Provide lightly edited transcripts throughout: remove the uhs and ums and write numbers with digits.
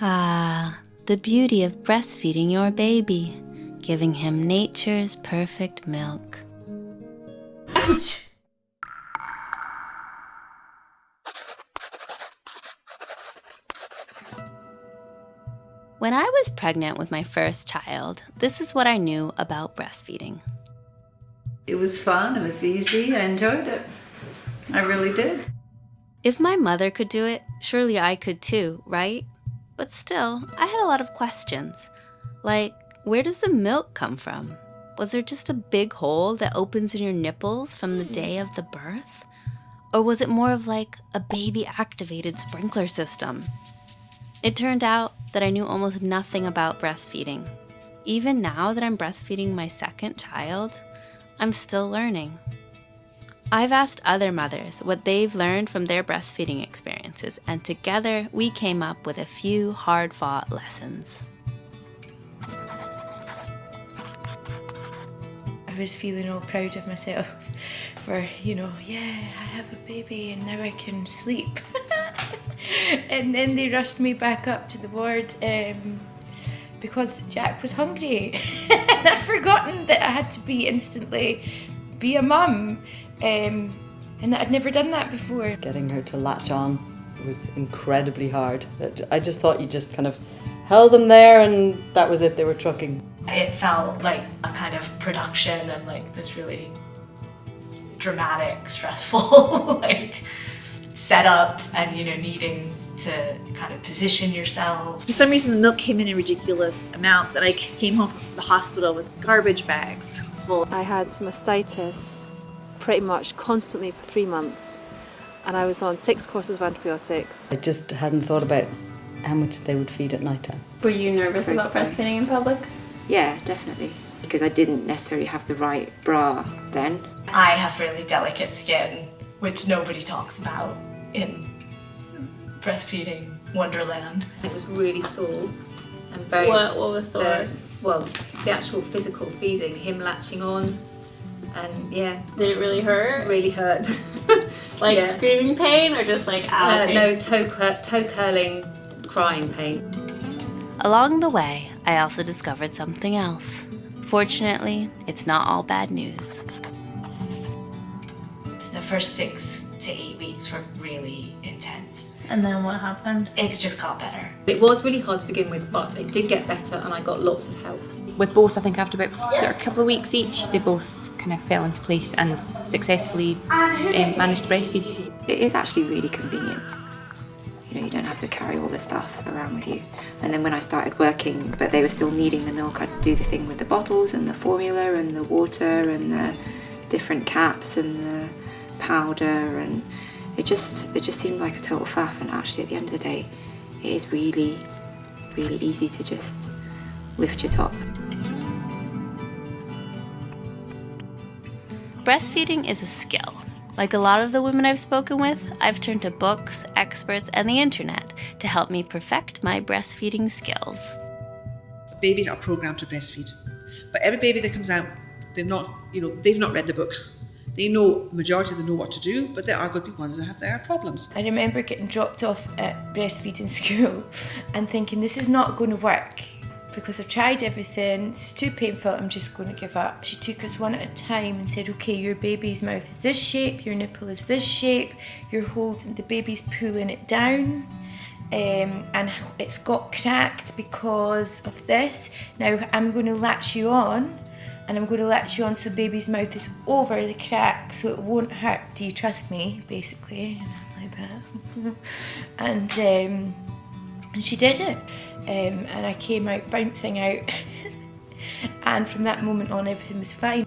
Ah, the beauty of breastfeeding your baby, giving him nature's perfect milk. Ouch! When I was pregnant with my first child, this is what I knew about breastfeeding. It was fun, it was easy, I enjoyed it. I really did. If my mother could do it, surely I could too, right? But still, I had a lot of questions. Like, where does the milk come from? Was there just a big hole that opens in your nipples from the day of the birth? Or was it more of like a baby-activated sprinkler system? It turned out that I knew almost nothing about breastfeeding. Even now that I'm breastfeeding my second child, I'm still learning. I've asked other mothers what they've learned from their breastfeeding experiences, and together we came up with a few hard-fought lessons. I was feeling all proud of myself for, yeah, I have a baby and now I can sleep. And then they rushed me back up to the ward because Jack was hungry. And I'd forgotten that I had to instantly be a mum, and that I'd never done that before. Getting her to latch on was incredibly hard. I just thought you just kind of held them there and that was it, they were trucking. It felt like a kind of production and like this really dramatic, stressful like setup, and needing to kind of position yourself. For some reason the milk came in ridiculous amounts and I came home from the hospital with garbage bags full. I had mastitis pretty much constantly for 3 months and I was on 6 courses of antibiotics. I just hadn't thought about how much they would feed at night time. Were you nervous about breastfeeding in public? Yeah, definitely. Because I didn't necessarily have the right bra then. I have really delicate skin, which nobody talks about in breastfeeding wonderland. It was really sore and very... What was sore? The actual physical feeding, him latching on, and yeah. Did it really hurt? Really hurt. Like yeah. Screaming pain or just like ow pain? No, toe curling, crying pain. Along the way, I also discovered something else. Fortunately, it's not all bad news. The first 6 to 8 weeks were really intense. And then what happened? It just got better. It was really hard to begin with, but it did get better and I got lots of help. With both, I think after about a couple of weeks each, they both kind of fell into place and successfully managed to breastfeed. It is actually really convenient. You don't have to carry all this stuff around with you. And then when I started working, but they were still needing the milk, I'd do the thing with the bottles and the formula and the water and the different caps and the powder, and it just seemed like a total faff. And actually at the end of the day, it is really, really easy to just lift your top. Breastfeeding is a skill. Like a lot of the women I've spoken with, I've turned to books, experts, and the internet to help me perfect my breastfeeding skills. Babies are programmed to breastfeed, but every baby that comes out, they've not read the books. They know, majority of them know what to do, but there are going to be ones that have their problems. I remember getting dropped off at breastfeeding school and thinking, this is not going to work because I've tried everything, it's too painful, I'm just going to give up. She took us one at a time and said, okay, your baby's mouth is this shape, your nipple is this shape, you're holding, the baby's pulling it down, and it's got cracked because of this. Now I'm going to latch you on, and I'm going to latch you on so baby's mouth is over the crack so it won't hurt. Do you trust me? Basically, like that. And she did it. And I came out bouncing out. And from that moment on, everything was fine.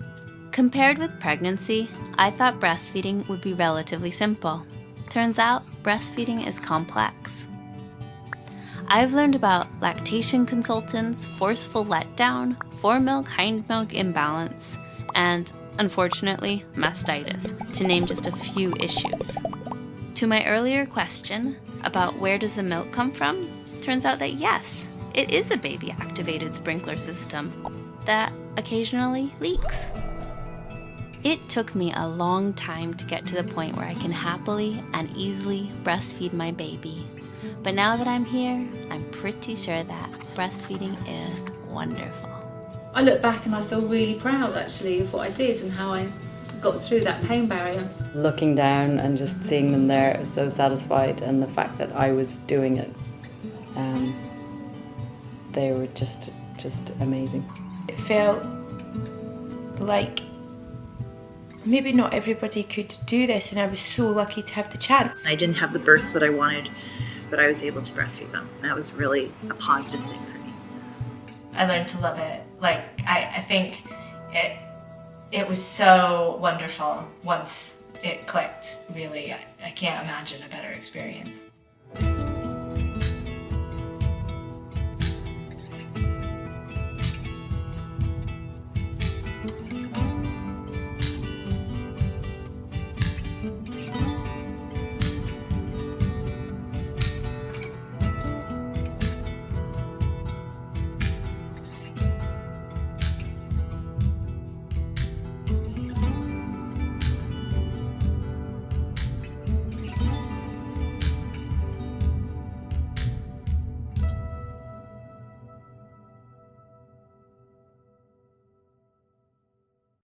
Compared with pregnancy, I thought breastfeeding would be relatively simple. Turns out, breastfeeding is complex. I've learned about lactation consultants, forceful letdown, foremilk, hindmilk imbalance, and, unfortunately, mastitis, to name just a few issues. To my earlier question about where does the milk come from, turns out that yes, it is a baby-activated sprinkler system that occasionally leaks. It took me a long time to get to the point where I can happily and easily breastfeed my baby. But now that I'm here, I'm pretty sure that breastfeeding is wonderful. I look back and I feel really proud actually of what I did and how I got through that pain barrier. Looking down and just seeing them there so satisfied, and the fact that I was doing it, they were just amazing. It felt like maybe not everybody could do this, and I was so lucky to have the chance. I didn't have the bursts that I wanted, but I was able to breastfeed them. That was really a positive thing for me. I learned to love it. Like, I think it was so wonderful once it clicked, really. I can't imagine a better experience.